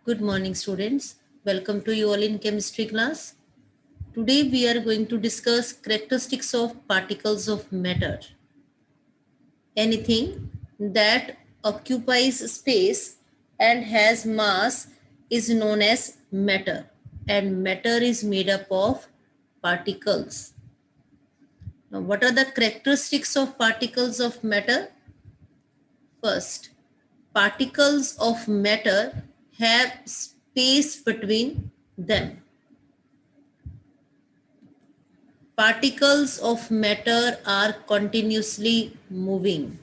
Good morning, students. Welcome to you all in chemistry class. Today we are going to discuss characteristics of particles of matter. Anything that occupies space and has mass is known as matter, and matter is made up of particles. Now, what are the characteristics of particles of matter? First, particles of matter have space between them. Particles of matter are continuously moving.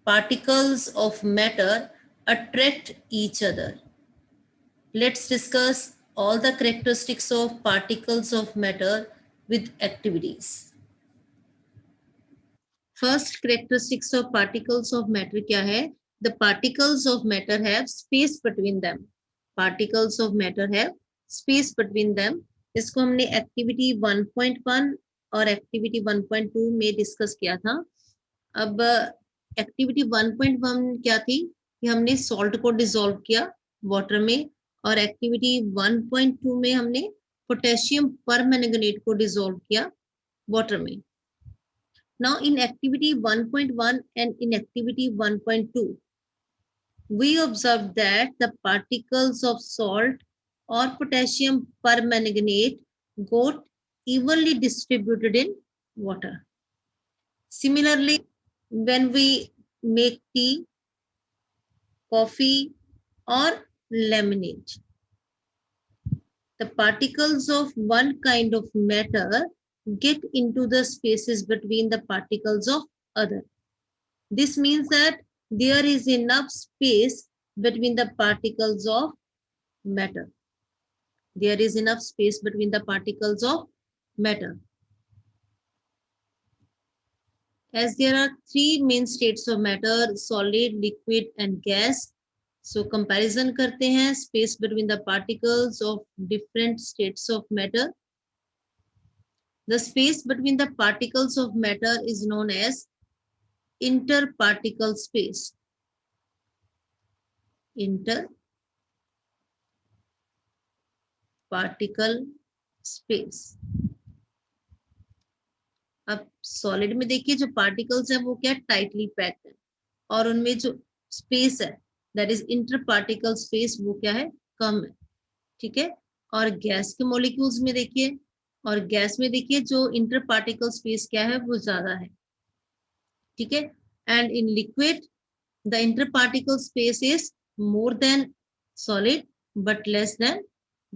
Particles of matter attract each other. Let's discuss all the characteristics of particles of matter with activities. First characteristics of particles of matter क्या है? The particles of matter have space between them. Particles of matter have space between them. इसको हमने activity 1.1 और activity 1.2 में discuss किया था. अब activity 1.1 क्या थी कि हमने सॉल्ट को डिसॉल्व किया वाटर में, और एक्टिविटी 1.2 में हमने पोटेशियम परमैंगनेट को डिसॉल्व किया वाटर में. Now in activity 1.1 and in activity 1.2, we observed that the particles of salt or potassium permanganate got evenly distributed in water. Similarly, when we make tea, coffee or lemonade, the particles of one kind of matter get into the spaces between the particles of other. This means that there is enough space between the particles of matter. There is enough space between the particles of matter. As there are three main states of matter, solid, liquid and gas. So comparison करते हैं space between the particles of different states of matter. The space between the particles of matter is known as interparticle space. Interparticle space. अब solid में देखिए जो particles हैं वो क्या tightly packed है, और उनमें जो स्पेस है that is inter particle space वो क्या है, कम है. ठीक है. और गैस के मॉलिक्यूल्स में देखिए, और गैस में देखिए जो इंटर पार्टिकल स्पेस क्या है वो ज्यादा है. ठीक है. And in liquid the inter particle space is more than solid but less than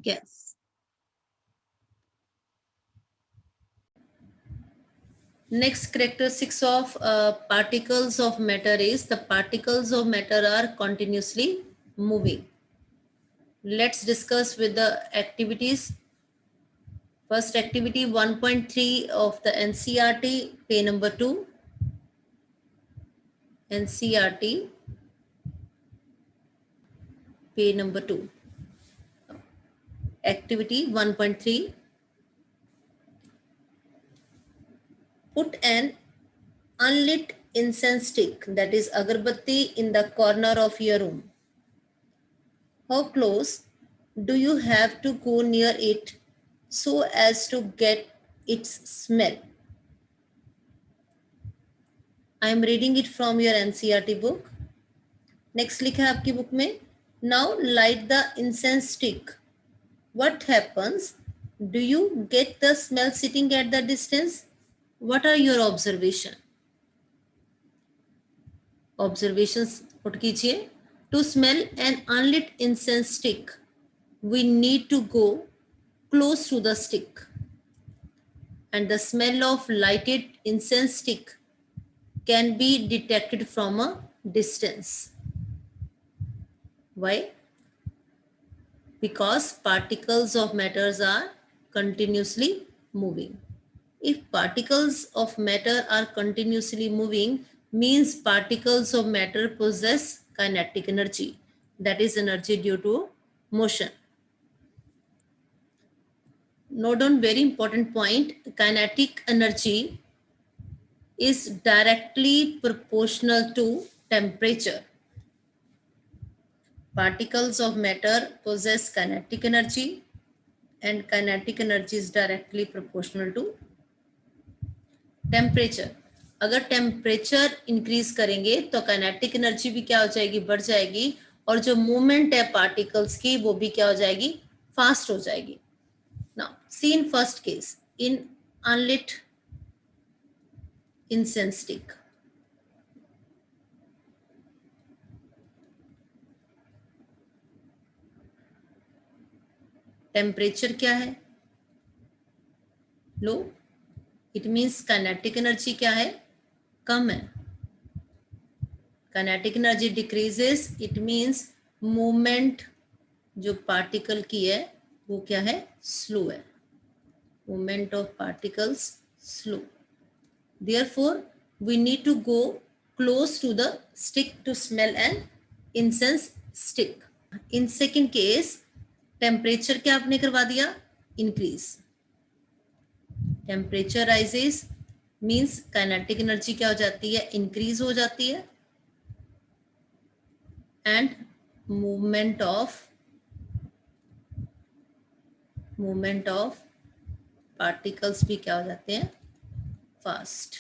gas. Next characteristics of particles of matter is the particles of matter are continuously moving. Let's discuss with the activities. First activity 1.3 of the NCERT, page number 2. NCERT, page number 2. Activity 1.3. Put an unlit incense stick, that is agarbatti, in the corner of your room. How close do you have to go near it so as to get its smell? I am reading it from your NCERT book. Next लिखा है आपकी book में. Now light the incense stick. What happens? Do you get the smell sitting at the distance? What are your observations? Observations note कीजिए. To smell an unlit incense stick, we need to go close to the stick, and the smell of lighted incense stick can be detected from a distance. Why? Because particles of matters are continuously moving. If particles of matter are continuously moving, means particles of matter possess kinetic energy, that is energy due to motion. Note down very important point, kinetic energy is directly proportional to temperature. particles of matter possess kinetic energy and kinetic energy is directly proportional to temperature. अगर temperature increase करेंगे तो kinetic energy भी क्या हो जाएगी, बढ़ जाएगी, और जो मूवमेंट है पार्टिकल्स की वो भी क्या हो जाएगी, फास्ट हो जाएगी. Now see in first case in unlit incense stick. Temperature क्या है, लो. इट मीन्स काइनेटिक एनर्जी क्या है, कम है. Kinetic energy decreases, it means movement जो पार्टिकल की है वो क्या है, स्लो है. Movement of particles slow. Therefore, we need to go close to the stick to smell an incense stick. In second case, temperature क्या आपने करवा दिया, increase. Temperature rises means kinetic energy क्या हो जाती है, increase हो जाती है, and movement of particles भी क्या हो जाते हैं, fast.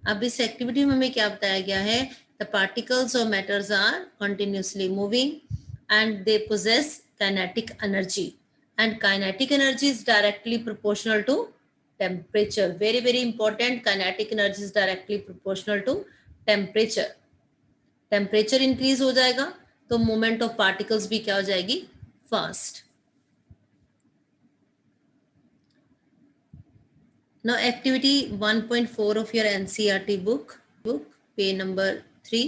अब इस एक्टिविटी में हमें क्या बताया गया है, the particles of matters are continuously moving and they possess kinetic energy and kinetic energy is directly proportional to temperature. Very very important, kinetic energy is directly proportional to temperature. Temperature increase हो जाएगा तो movement of particles भी क्या हो जाएगी, fast. Now activity 1.4 of your NCERT book, page number 3.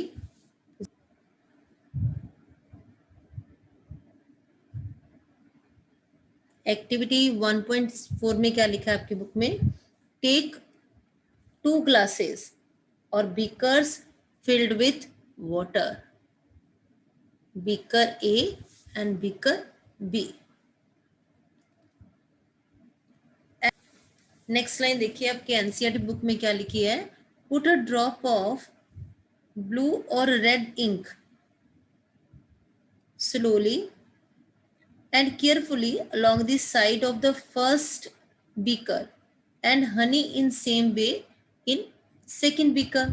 Activity 1.4 में क्या लिखा है आपकी बुक में, टेक 2 glasses और beakers filled with water, beaker A and beaker B. Next line देखिए आपके एनसीईआरटी बुक में क्या लिखी है, put a drop of blue और red ink slowly and carefully along the side of the first beaker and honey in same way in second beaker.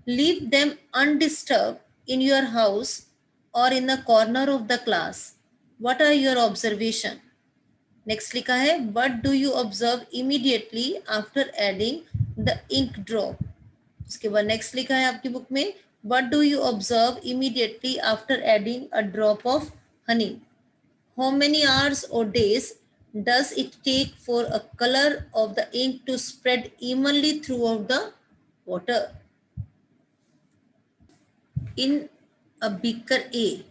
Leave them undisturbed in your house or in the corner of the class. What are your observation? Next लिखा है, what do you observe immediately after adding the ink drop? उसके बाद next लिखा है आपकी book में, what do you observe immediately after adding a drop of honey? How many hours or days does it take for a color of the ink to spread evenly throughout the water? In a beaker A,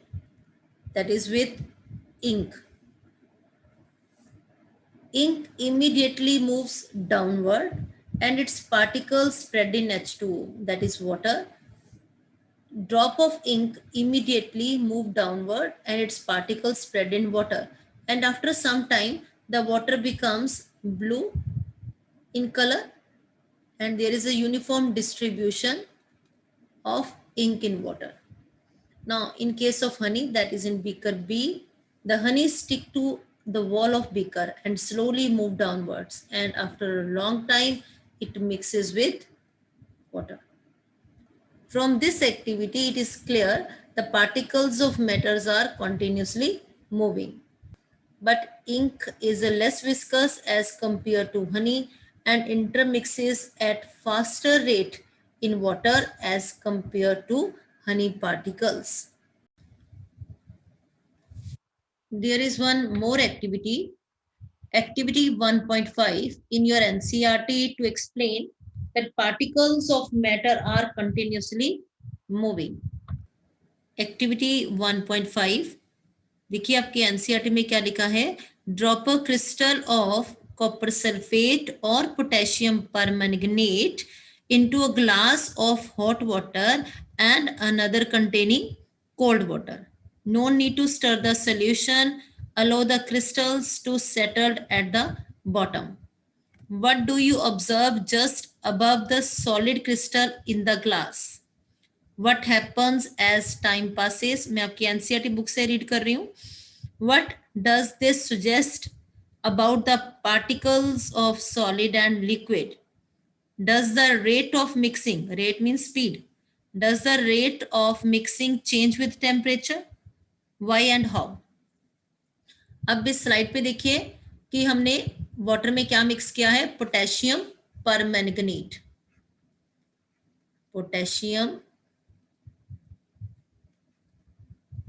that is with ink, ink immediately moves downward and its particles spread in H2O, that is water. Drop of ink immediately move downward and its particles spread in water, and after some time the water becomes blue in color and there is a uniform distribution of ink in water. Now in case of honey, that is in beaker B, the honey stick to the wall of beaker and slowly move downwards, and after a long time it mixes with water. From this activity, it is clear the particles of matters are continuously moving. But ink is less viscous as compared to honey and intermixes at faster rate in water as compared to honey particles. There is one more activity, activity 1.5 in your NCERT to explain that particles of matter are continuously moving. Activity 1.5 देखिए आपके NCERT में क्या लिखा है, drop a crystal of copper sulphate और potassium permanganate into a glass of hot water and another containing cold water. No need to stir the solution. Allow the crystals to settle at the bottom. What do you observe just above the solid crystal in the glass? What happens as time passes? मैं आपकी NCERT book से read कर रही हूँ. What does this suggest about the particles of solid and liquid? Does the rate of mixing, rate means speed, does the rate of mixing change with temperature? Why and how? अब इस slide पे देखिए कि हमने water में क्या mix किया है, पोटेशियम परमैंगनीट. पोटेशियम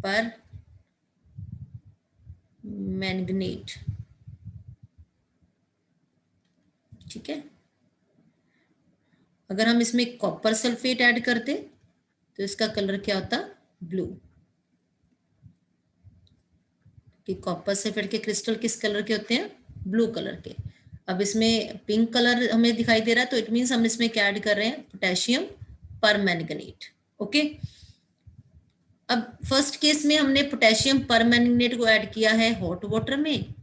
पर मैंगनीट. ठीक है. अगर हम इसमें कॉपर सल्फेट ऐड करते तो इसका कलर क्या होता, ब्लू. कि कॉपर सल्फेट के क्रिस्टल किस कलर के होते हैं, ब्लू कलर के. अब इसमें पिंक कलर हमें दिखाई दे रहा है तो इट मींस हम इसमें क्या ऐड कर रहे हैं, पोटेशियम परमैंगनीट. ओके. अब फर्स्ट केस में हमने पोटेशियम परमैंगनेट को ऐड किया है हॉट वाटर में,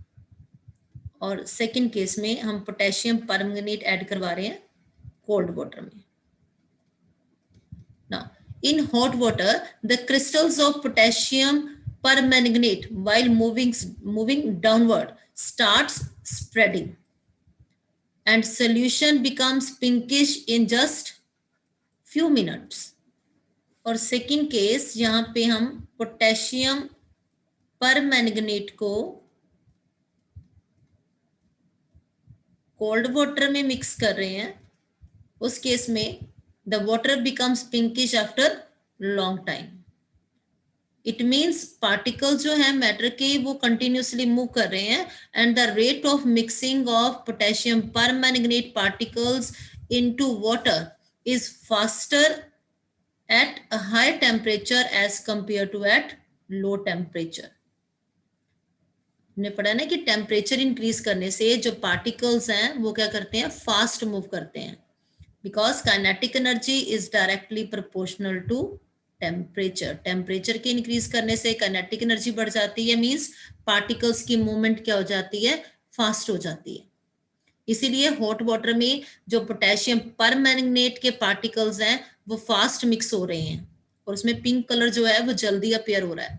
और सेकंड केस में हम पोटेशियम परमैंगनेट ऐड करवा रहे हैं कोल्ड वाटर में. Now in hot water the crystals of potassium permanganate while moving downward starts spreading and solution becomes pinkish in just few minutes. और second case यहाँ पे हम पोटेशियम परमैंगनेट को cold water में मिक्स कर रहे हैं. उस केस में the water becomes pinkish after long time. It means particle जो है मैटर के वो कंटिन्यूसली मूव कर रहे हैं and the rate of mixing of potassium permanganate particles into water is faster at a high temperature as compared to at low temperature. हमने पढ़ा ना कि टेम्परेचर इंक्रीज करने से जो पार्टिकल्स हैं वो क्या करते हैं, फास्ट मूव करते हैं. Because kinetic energy is directly proportional to temperature. Temperature के इंक्रीज करने से काइनेटिक एनर्जी बढ़ जाती है, मींस पार्टिकल्स की मूवमेंट क्या हो जाती है, फास्ट हो जाती है. इसीलिए हॉट वाटर में जो पोटेशियम परमैंगनेट के पार्टिकल्स हैं वो फास्ट मिक्स हो रहे हैं और उसमें पिंक कलर जो है वो जल्दी अपीयर हो रहा है.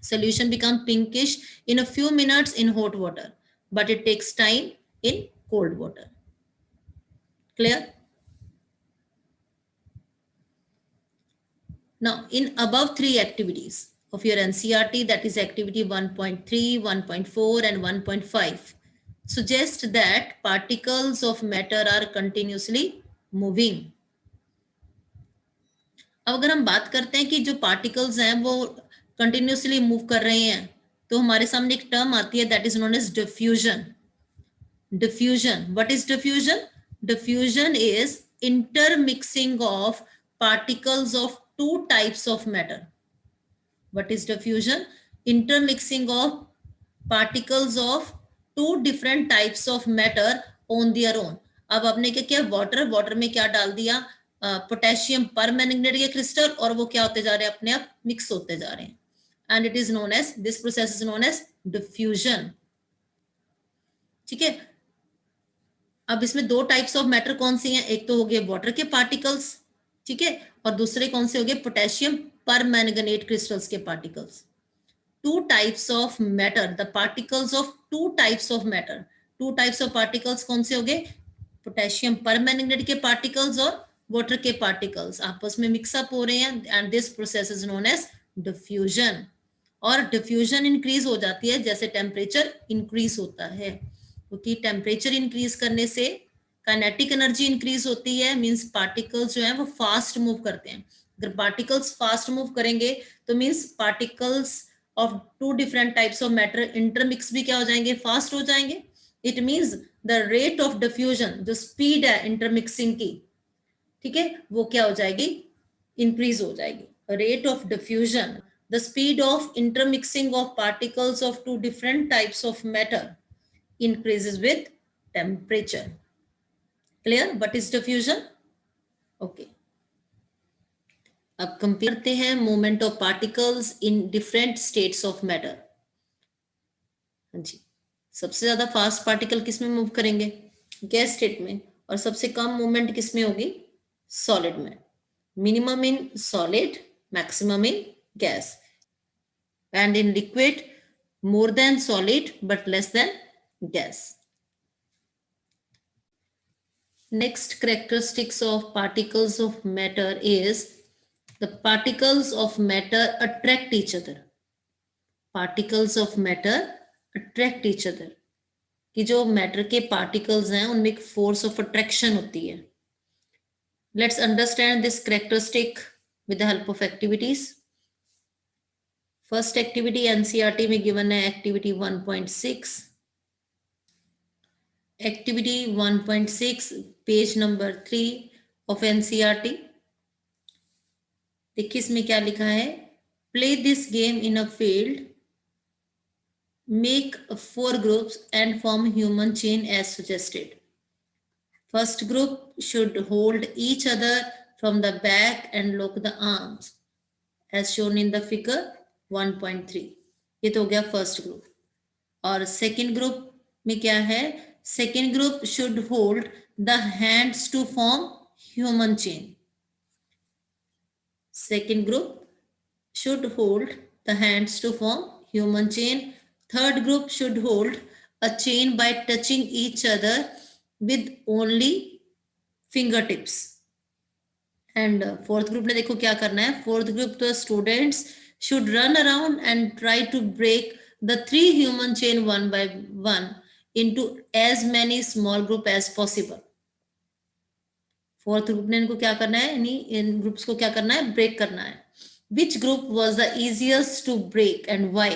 Solution become pinkish in a few minutes in hot water, but it takes time in cold water. Clear? Now, in above three activities of your NCERT, that is activity 1.3, 1.4 and 1.5, suggest that particles of matter are continuously moving. अब अगर हम बात करते हैं कि जो particles हैं वो कंटिन्यूसली मूव कर रहे हैं तो हमारे सामने एक टर्म आती है that is known as diffusion. Diffusion, what is diffusion? Diffusion is intermixing of particles of two types of matter. What is diffusion? Intermixing of particles of two different types of matter on their own. अब आपने क्या किया, water में क्या डाल दिया, potassium permanganate के crystal, और वो क्या होते जा रहे हैं, अपने आप मिक्स होते जा रहे हैं. And it is known as, this process is known as diffusion. ठीक है. अब इसमें दो टाइप्स ऑफ मैटर कौन सी हैं, एक तो हो गए वाटर के पार्टिकल्स, ठीक है, और दूसरे कौन से हो गए, पोटेशियम परमैंगनेट क्रिस्टल्स के particles. Two types of matter, the particles of two types of matter. Two types of particles कौन से हो गए, पोटेशियम परमैंगनेट के पार्टिकल्स और वाटर के पार्टिकल्स आपस में मिक्सअप हो रहे हैं and this process is known as diffusion. और डिफ्यूजन इंक्रीज हो जाती है जैसे टेम्परेचर इंक्रीज होता है, क्योंकि टेम्परेचर इंक्रीज करने से काइनेटिक एनर्जी इंक्रीज होती है, मींस पार्टिकल्स जो है वो फास्ट मूव करते हैं. अगर पार्टिकल्स फास्ट मूव करेंगे तो means particles of two different types of matter intermix भी क्या हो जाएंगे, फास्ट हो जाएंगे. It means the rate of diffusion, जो स्पीड है इंटरमिक्सिंग की, ठीक है, वो क्या हो जाएगी, इंक्रीज हो जाएगी. Rate of diffusion, the speed of intermixing of particles of two different types of matter increases with temperature. Clear? What is diffusion? Okay. अब कंपेयर करते हैं movement of particles in different states of matter. हाँ जी. सबसे ज्यादा fast particle किस में move करेंगे, गैस स्टेट में, और सबसे कम मूवमेंट किस में होगी, सॉलिड में. minimum in solid, maximum in gas, and in liquid more than solid but less than gas. Next characteristics of particles of matter is the particles of matter attract each other. Particles of matter attract each other. कि जो matter के particles हैं उनमें एक force of attraction होती है. Let's understand this characteristic with the help of activities. First activity NCERT में given है activity 1.6. Activity 1.6 page number 3 of NCERT. देखिए इसमें क्या लिखा है. Play this game in a field, make 4 groups and form human chain as suggested. First group should hold each other from the back and lock the arms as shown in the figure 1.3. ये तो हो गया first group. और second group में क्या है. Second group should hold the hands to form human chain. Second group should hold the hands to form human chain. Third group should hold a chain by touching each other with only fingertips. And fourth group ने देखो क्या करना है. Fourth group the students should run around and try to break the 3 human chain one by one into as many small group as possible. Fourth group ने इनको क्या करना है, इन ग्रुप्स को क्या करना है, ब्रेक करना है. Which group was the easiest to break and why?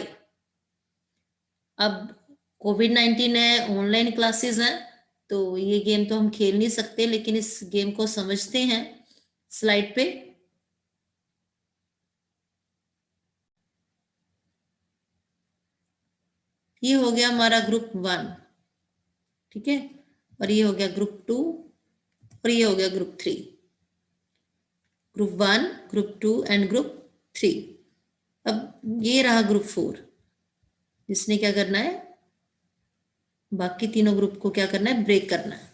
अब कोविड-19 है, ऑनलाइन क्लासेस हैं, तो ये गेम तो हम खेल नहीं सकते, लेकिन इस गेम को समझते हैं. स्लाइड पे ये हो गया हमारा ग्रुप 1, ठीक है, और ये हो गया ग्रुप 2 और ये हो गया group 3. Group 1, group 2 and group 3. अब ये रहा ग्रुप 4, जिसने क्या करना है, बाकी तीनों ग्रुप को क्या करना है, ब्रेक करना है.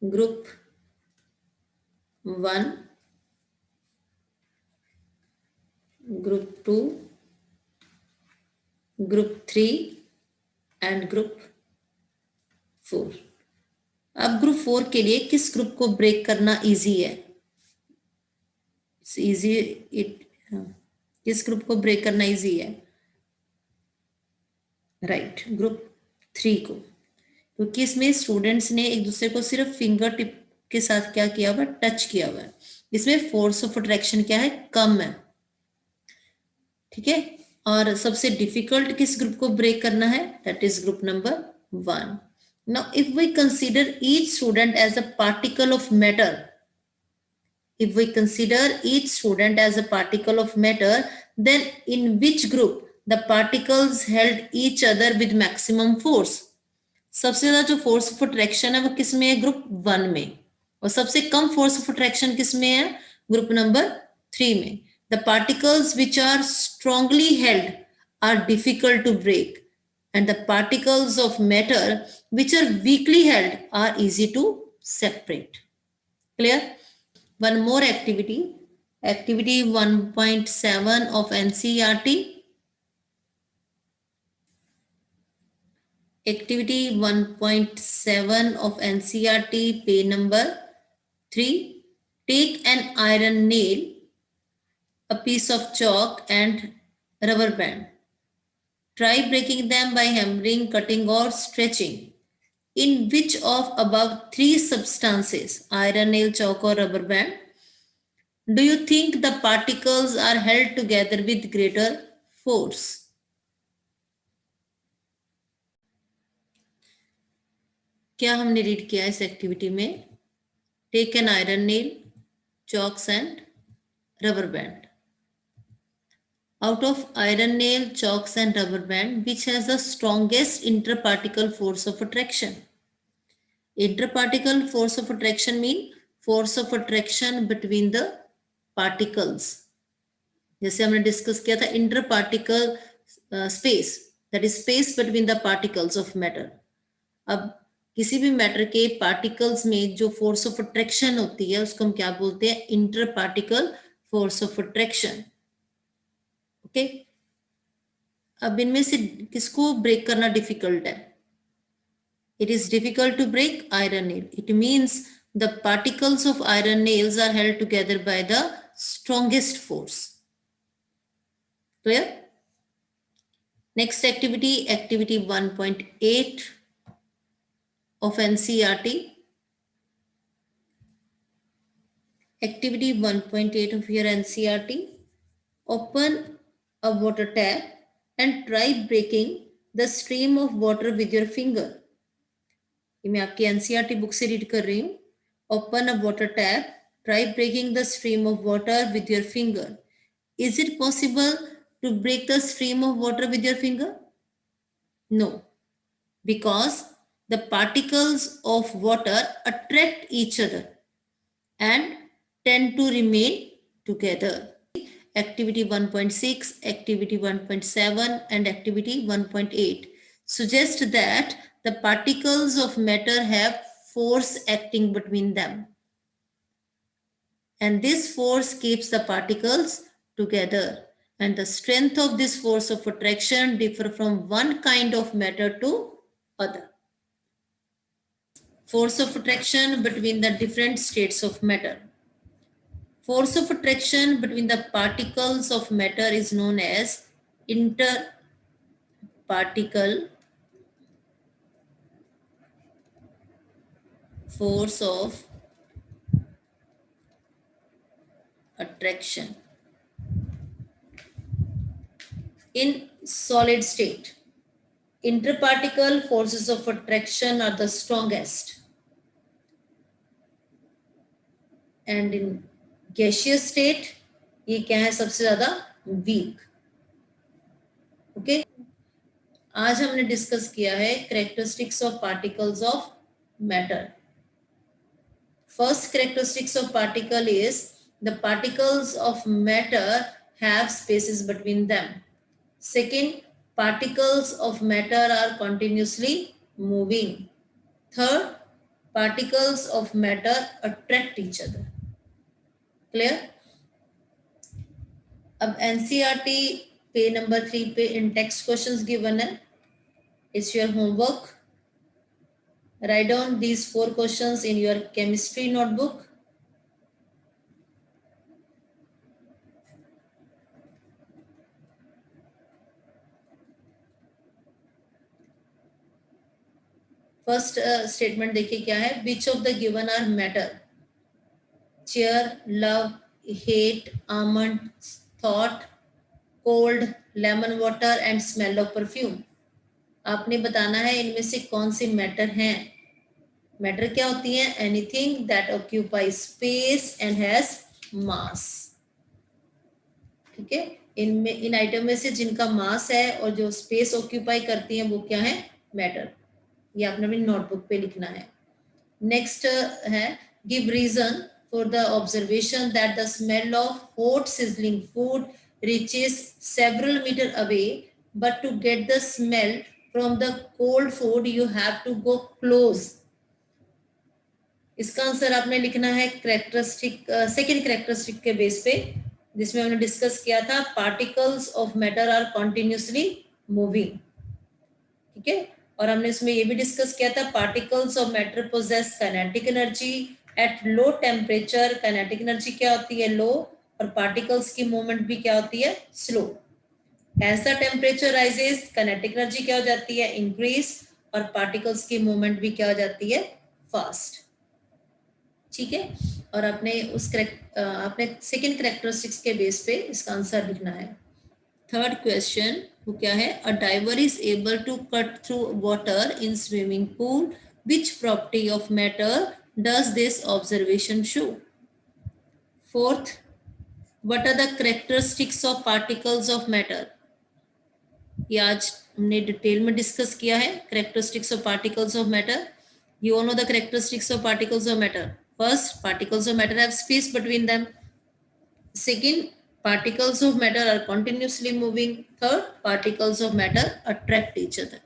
Group 1, group 2, group 3 and group 4. अब ग्रुप 4 के लिए किस ग्रुप को ब्रेक करना इजी है, इजी किस ग्रुप को ब्रेक करना इजी है, राइट, ग्रुप 3 को. क्योंकि इसमें स्टूडेंट्स ने एक दूसरे को सिर्फ फिंगर टिप के साथ क्या किया हुआ, टच किया हुआ है. इसमें फोर्स ऑफ अट्रैक्शन क्या है, कम है, ठीक है. और सबसे डिफिकल्ट किस ग्रुप को ब्रेक करना है, that is group number 1. Now if we consider each student as a particle of matter, if we consider each student as a particle of matter, then in which group the particles held each other with maximum force? सबसे ज्यादा जो force of attraction है वो किस में है, group 1 में. और सबसे कम फोर्स ऑफ अट्रैक्शन किस में है, ग्रुप नंबर 3 में. The particles which are strongly held are difficult to break, and the particles of matter which are weakly held are easy to separate. Clear? One more activity, activity 1.7 of NCERT. Activity 1.7 of NCERT, page number 3. Take an iron nail, a piece of chalk and rubber band. Try breaking them by hammering, cutting or stretching. In which of above 3 substances, iron nail, chalk or rubber band, do you think the particles are held together with greater force? क्या हमने read किया इस activity में, take an iron nail, chalks and rubber band. Out of iron nail, chalks and rubber band, which has the strongest interparticle force of attraction? Interparticle force of attraction mean force of attraction between the particles. जैसे हमने discuss किया था interparticle space, that is space between the particles of matter. अब किसी भी matter के particles में जो फोर्स ऑफ अट्रैक्शन होती है उसको हम क्या बोलते हैं? Inter particle force of attraction. Okay, अब इनमें से किसको ब्रेक करना डिफिकल्ट है? It is difficult to break iron nail. It means the particles of iron nails are held together by the strongest force. Clear? Next activity, activity 1.8 of NCERT. Activity 1.8 of your NCERT. Open a water tap and try breaking the stream of water with your finger. ये मैं आपकी NCERT book से read कर रही हूँ. Open a water tap, try breaking the stream of water with your finger. Is it possible to break the stream of water with your finger? No, because the particles of water attract each other and tend to remain together. Activity 1.6, activity 1.7 and activity 1.8 suggest that the particles of matter have force acting between them. And this force keeps the particles together. And the strength of this force of attraction differ from one kind of matter to other. Force of attraction between the different states of matter. Force of attraction between the particles of matter is known as interparticle force of attraction. In solid state, interparticle forces of attraction are the strongest. And in gaseous state, ये क्या है? सबसे ज्यादा week. Okay, आज हमने discuss किया है characteristics of particles of matter. First characteristics of particle is the particles of matter have spaces between them. Second, particles of matter are continuously moving. Third, particles of matter attract each other. Clear? अब NCERT पे number 3 पे इन text questions given है. It's your homework. Write down these 4 questions in your chemistry notebook. First statement देखिए क्या है. Which of the given are matter? Chair, love, hate, almond, thought, cold, lemon water and smell of perfume. आपने बताना है इनमें से कौन सी matter हैं. मैटर क्या होती है? Anything that occupy space and has मास. ठीक है, इनमें इन आइटम में से जिनका मास है और जो स्पेस ऑक्यूपाई करती हैं वो क्या है? मैटर. ये आपने अपनी नोटबुक पे लिखना है. नेक्स्ट है give reason for the observation that the smell of hot sizzling food reaches several metre away, but to get the smell from the cold food you have to go close. इसका answer आपने लिखना है characteristic, second characteristic के base पे, जिसमें हमने discuss किया था particles of matter are continuously moving. ठीक है, और हमने इसमें ये भी डिस्कस किया था particles of matter possess kinetic energy at low temperature. Kinetic energy क्या होती है? लो. और पार्टिकल्स की मूवमेंट भी क्या होती है? Slow. As the temperature rises kinetic energy क्या हो जाती है? इंक्रीज. और पार्टिकल्स की मूवमेंट भी क्या हो जाती है? फास्ट. ठीक है, और आपने आपने सेकेंड कैरेक्टरिस्टिक्स के बेस पे इसका आंसर लिखना है. थर्ड क्वेश्चन वो क्या है? A diver is able to cut through water in swimming pool. Which property of matter does this observation show? Fourth, what are the characteristics of particles of matter. ये आज हमने detail में discuss किया है. Characteristics of particles of matter. You all know the characteristics of particles of matter. First, particles of matter have space between them. Second, particles of matter are continuously moving. Third, particles of matter attract each other.